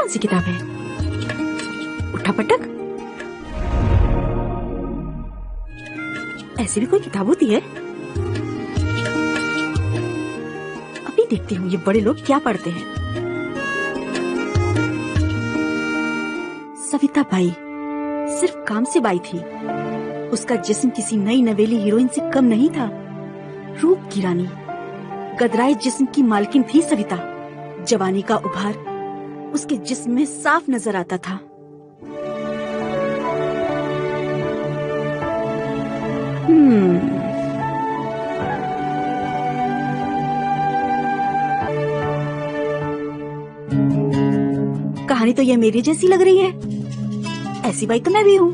सी किताब है? उठा पटक? ऐसी भी कोई किताब होती है? अभी देखती हूँ ये बड़े लोग क्या पढ़ते हैं। सविता बाई सिर्फ काम से बाई थी। उसका जिस्म किसी नई नवेली हीरोइन से कम नहीं था। रूप की रानी, गदराए जिस्म की मालकिन थी सविता। जवानी का उभार उसके जिस्म में साफ नजर आता था। कहानी तो ये मेरी जैसी लग रही है। ऐसी बाई तो मैं भी हूँ।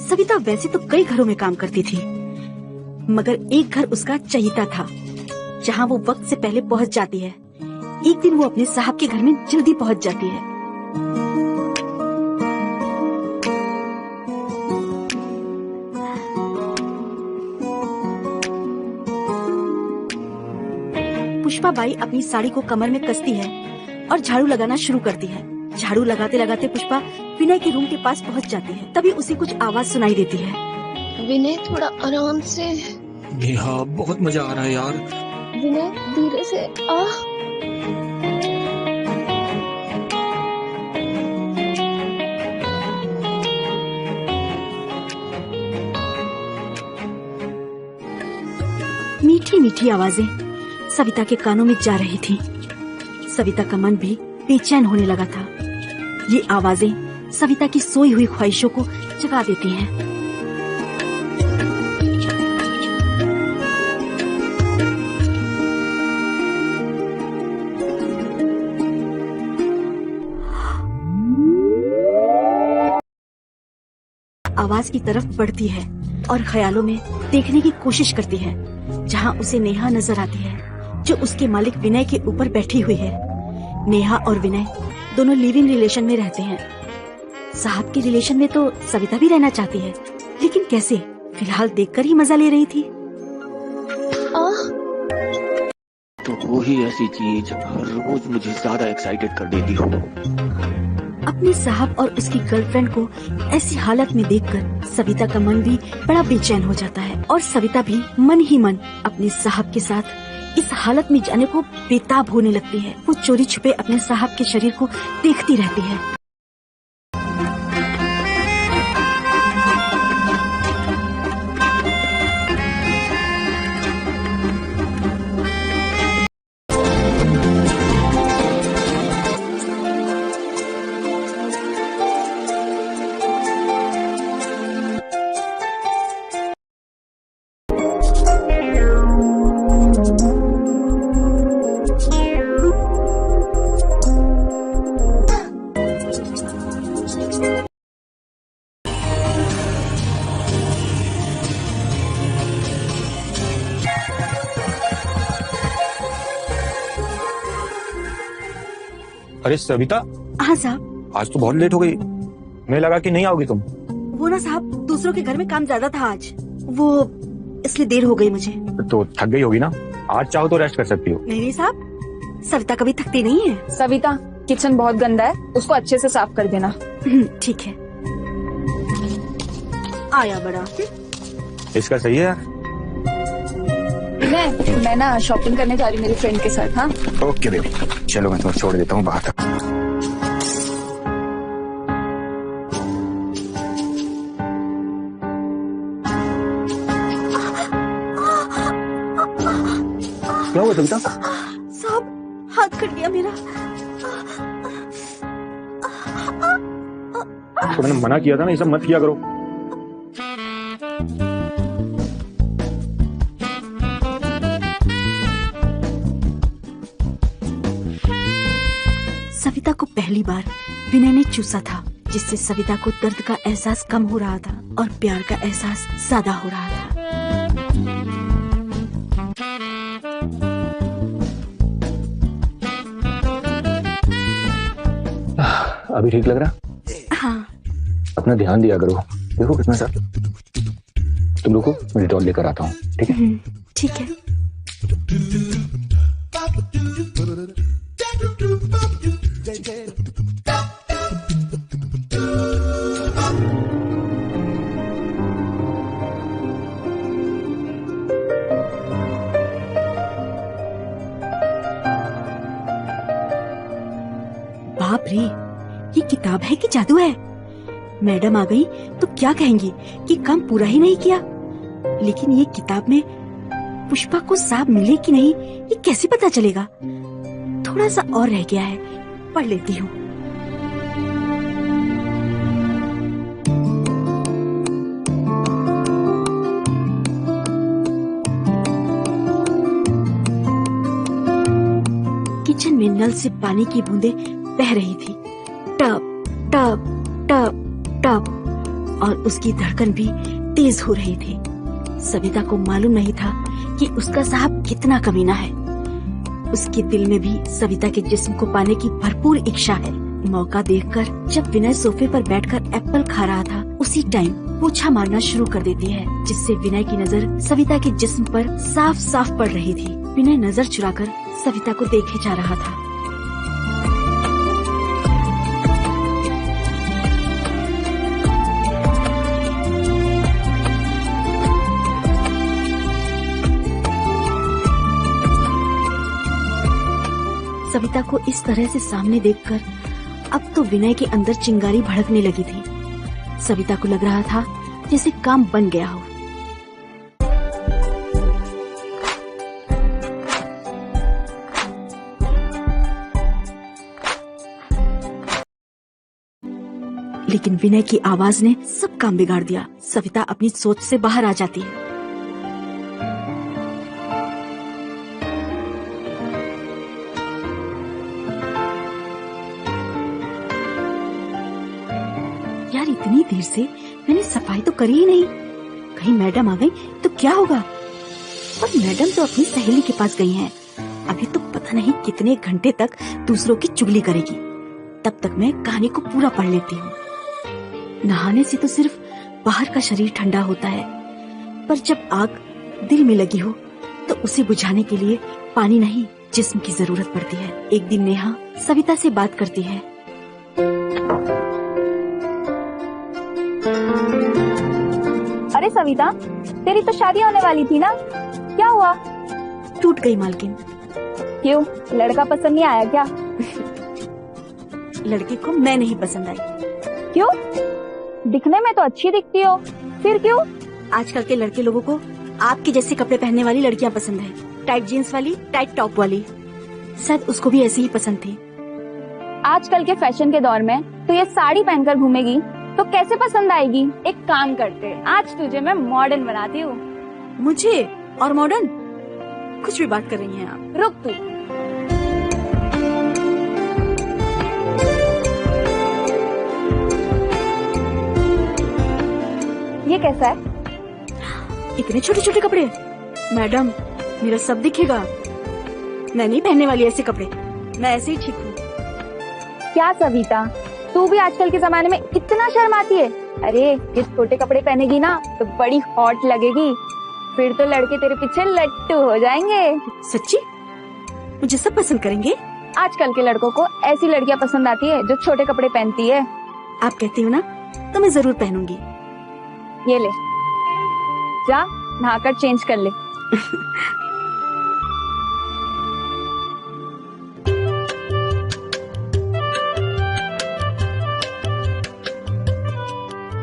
सविता वैसे तो कई घरों में काम करती थी, मगर एक घर उसका चहीता था, जहाँ वो वक्त से पहले पहुँच जाती है। एक दिन वो अपने साहब के घर में जल्दी पहुँच जाती है। पुष्पा बाई अपनी साड़ी को कमर में कसती है और झाड़ू लगाना शुरू करती है। झाड़ू लगाते लगाते पुष्पा विनय के रूम के पास पहुंच जाती है। तभी उसे कुछ आवाज सुनाई देती है। विनय, थोड़ा आराम से। नेहा, बहुत मजा आ रहा है यार। विनय, धीरे से आ। मीठी मीठी आवाजें सविता के कानों में जा रही थी। सविता का मन भी बेचैन होने लगा था। ये आवाजें सविता की सोई हुई ख्वाहिशों को जगा देती हैं। आवाज की तरफ बढ़ती है और ख्यालों में देखने की कोशिश करती है, जहाँ उसे नेहा नजर आती है, जो उसके मालिक विनय के ऊपर बैठी हुई है। नेहा और विनय दोनों लिव इन रिलेशन में रहते हैं। साहब के रिलेशन में तो सविता भी रहना चाहती है, लेकिन कैसे? फिलहाल देखकर ही मजा ले रही थी। तो वही ऐसी चीज हर रोज मुझे ज्यादा एक्साइटेड कर देती हो। अपने साहब और उसकी गर्लफ्रेंड को ऐसी हालत में देखकर सविता का मन भी बड़ा बेचैन हो जाता है और सविता भी मन ही मन अपने साहब के साथ इस हालत में जाने को बेताब होने लगती है। वो चोरी छुपे अपने साहब के शरीर को देखती रहती है। अरे सविता। हाँ साहब। आज तो बहुत लेट हो गई। मैं लगा कि नहीं आओगी तुम। वो ना साहब, दूसरों के घर में काम ज्यादा था आज, वो इसलिए देर हो गई मुझे। तो थक गई होगी ना, आज चाहो तो रेस्ट कर सकती हो। नहीं साहब, सविता कभी थकती नहीं है। सविता, किचन बहुत गंदा है, उसको अच्छे से साफ कर देना। ठीक है। आया बड़ा। इसका सही है यार। मैं ना शॉपिंग करने जा रही हूँ मेरी फ्रेंड के साथ। हाँ ओके बेबी, चलो मैं तुम्हें छोड़ देता हूँ बाहर तक। क्या हुआ सविता? साहब, हाथ कट गया मेरा। तो मैंने मना किया था ना, ये सब मत किया करो। सविता को पहली बार विनय ने चूसा था, जिससे सविता को दर्द का एहसास कम हो रहा था और प्यार का एहसास ज्यादा हो रहा था। अभी ठीक लग रहा? हाँ। अपना ध्यान दिया करो। देखो कितना सर। तुम रुको, मैं डिटॉल लेकर आता हूँ। ठीक है? ठीक है। है कि जादू है? मैडम आ गई तो क्या कहेंगी कि काम पूरा ही नहीं किया। लेकिन ये किताब में पुष्पा को सांप मिले कि नहीं ये कैसे पता चलेगा? थोड़ा सा और रह गया है, पढ़ लेती हूँ। किचन में नल से पानी की बूंदें बह रही थी, टप टप टप टप, और उसकी धड़कन भी तेज हो रही थी। सविता को मालूम नहीं था कि उसका साहब कितना कमीना है। उसके दिल में भी सविता के जिस्म को पाने की भरपूर इच्छा है। मौका देखकर जब विनय सोफे पर बैठकर एप्पल खा रहा था, उसी टाइम पोछा मारना शुरू कर देती है, जिससे विनय की नजर सविता के जिस्म पर साफ साफ पड़ रही थी। विनय नजर चुराकर सविता को देखे जा रहा था। सविता को इस तरह से सामने देखकर अब तो विनय के अंदर चिंगारी भड़कने लगी थी। सविता को लग रहा था जैसे काम बन गया हो। लेकिन विनय की आवाज ने सब काम बिगाड़ दिया। सविता अपनी सोच से बाहर आ जाती है। यार, इतनी देर से मैंने सफाई तो करी ही नहीं। कहीं मैडम आ गई तो क्या होगा? और मैडम तो अपनी सहेली के पास गई हैं। अभी तो पता नहीं कितने घंटे तक दूसरों की चुगली करेगी। तब तक मैं कहानी को पूरा पढ़ लेती हूँ। नहाने से तो सिर्फ बाहर का शरीर ठंडा होता है, पर जब आग दिल में लगी हो तो उसे बुझाने के लिए पानी नहीं, जिस्म की जरूरत पड़ती है। एक दिन नेहा सविता से बात करती है। अरे सविता, तेरी तो शादी होने वाली थी ना, क्या हुआ? टूट गई मालकिन। क्यों, लड़का पसंद नहीं आया क्या? लड़के को मैं नहीं पसंद आई। क्यों? दिखने में तो अच्छी दिखती हो, फिर क्यों? आजकल के लड़के लोगों को आपके जैसे कपड़े पहनने वाली लड़कियां पसंद है। टाइट जीन्स वाली, टाइट टॉप वाली। शायद उसको भी ऐसी ही पसंद थी। आजकल के फैशन के दौर में तो ये साड़ी पहनकर घूमेगी तो कैसे पसंद आएगी? एक काम करते हैं, आज तुझे मैं मॉडर्न बनाती हूँ। मुझे और मॉडर्न? कुछ भी बात कर रही हैं आप। रुक तू। ये कैसा है? इतने छोटे छोटे कपड़े? मैडम, मेरा सब दिखेगा। मैं नहीं पहनने वाली ऐसे कपड़े। मैं ऐसे ही ठीक हूँ। क्या सविता, तू भी आजकल के जमाने में इतना शर्माती है? अरे ये छोटे कपड़े पहनेगी ना तो बड़ी हॉट लगेगी, फिर तो लड़के तेरे पीछे लट्टू हो जाएंगे। सच्ची? मुझे सब पसंद करेंगे? आजकल के लड़कों को ऐसी लड़कियां पसंद आती है जो छोटे कपड़े पहनती है। आप कहती हो ना, तो मैं जरूर पहनूंगी। ये ले, जा नहाकर चेंज कर ले।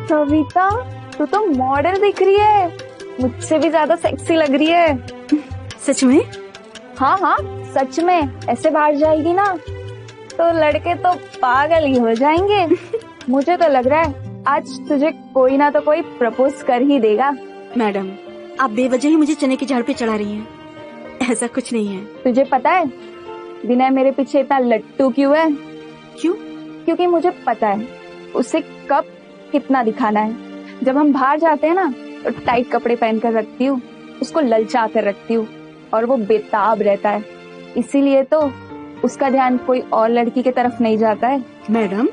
सविता, तू तो मॉडल दिख रही है, मुझसे भी ज्यादा सेक्सी लग रही है। सच में? हाँ हाँ सच में। ऐसे बाहर जाएगी ना तो लड़के तो पागल ही हो जाएंगे। मुझे तो लग रहा है आज तुझे कोई ना तो कोई प्रपोज कर ही देगा। मैडम, आप बेवजह ही मुझे चने के झाड़ पे चढ़ा रही हैं। ऐसा कुछ नहीं है। तुझे पता है विनय मेरे पीछे इतना लट्टू क्यों है? क्यों? क्योंकि मुझे पता है उसे कब कितना दिखाना है। जब हम बाहर जाते हैं ना तो टाइट कपड़े पहन कर रखती हूँ, उसको ललचा कर रखती हूँ और वो बेताब रहता है। इसीलिए तो उसका ध्यान कोई और लड़की की तरफ नहीं जाता है। मैडम,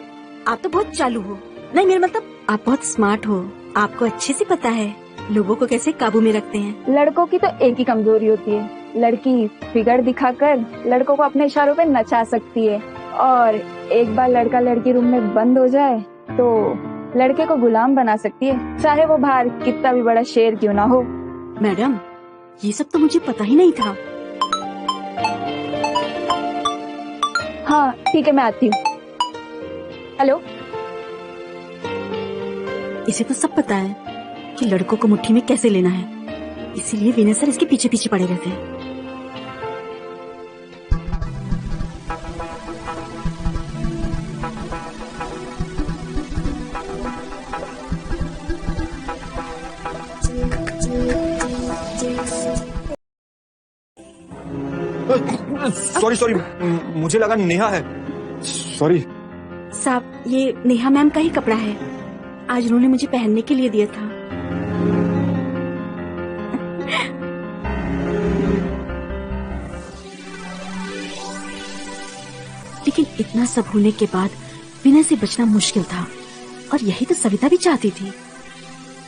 आप तो बहुत चालू हो। नहीं, मेरा मतलब आप बहुत स्मार्ट हो। आपको अच्छे से पता है लोगों को कैसे काबू में रखते हैं। लड़कों की तो एक ही कमजोरी होती है, लड़की फिगर दिखाकर लड़कों को अपने इशारों पे नचा सकती है, और एक बार लड़का लड़की रूम में बंद हो जाए तो लड़के को गुलाम बना सकती है, चाहे वो बाहर कितना भी बड़ा शेर क्यों ना हो। मैडम, ये सब तो मुझे पता ही नहीं था। हाँ ठीक है, मैं आती हूँ। हेलो, इसे तो सब पता है कि लड़कों को मुट्ठी में कैसे लेना है, इसीलिए विनय सर इसके पीछे पीछे पड़े रहते हैं। सॉरी सॉरी, मुझे लगा नेहा है। सॉरी। साहब, ये नेहा मैम का ही कपड़ा है, आज उन्होंने मुझे पहनने के लिए दिया था। लेकिन इतना सब होने के बाद विनय से बचना मुश्किल था, और यही तो सविता भी चाहती थी।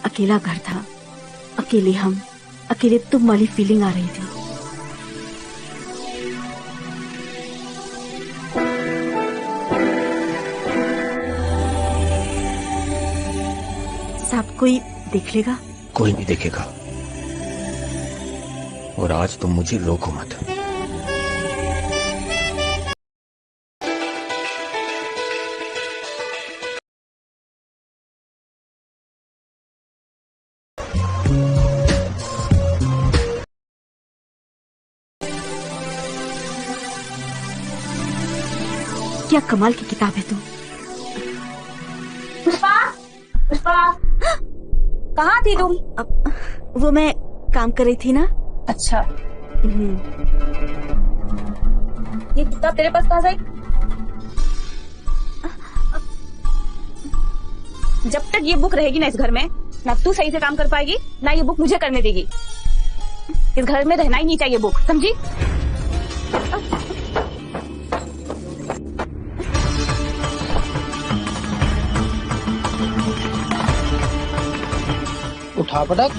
अकेला घर था, अकेले हम, अकेले तुम वाली फीलिंग आ रही थी। साहब, कोई देख लेगा? कोई नहीं देखेगा, और आज तुम मुझे रोको मत। क्या कमाल की किताब है तुम। पुष्पा, पुष्पा, कहाँ थी तुम? वो मैं काम कर रही थी ना। अच्छा, ये किताब तेरे पास कहाँ से आई? जब तक ये बुक रहेगी ना इस घर में, ना तू सही से काम कर पाएगी, ना ये बुक मुझे करने देगी। इस घर में रहना ही नहीं चाहिए बुक, समझी? उठा पटक।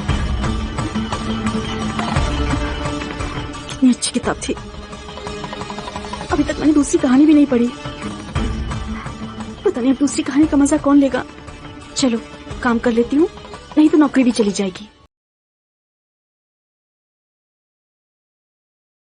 कितनी अच्छी किताब थी, अभी तक मैंने दूसरी कहानी भी नहीं पढ़ी। पता नहीं अब दूसरी कहानी का मजा कौन लेगा। चलो काम कर लेती हूँ, नहीं तो नौकरी भी चली जाएगी।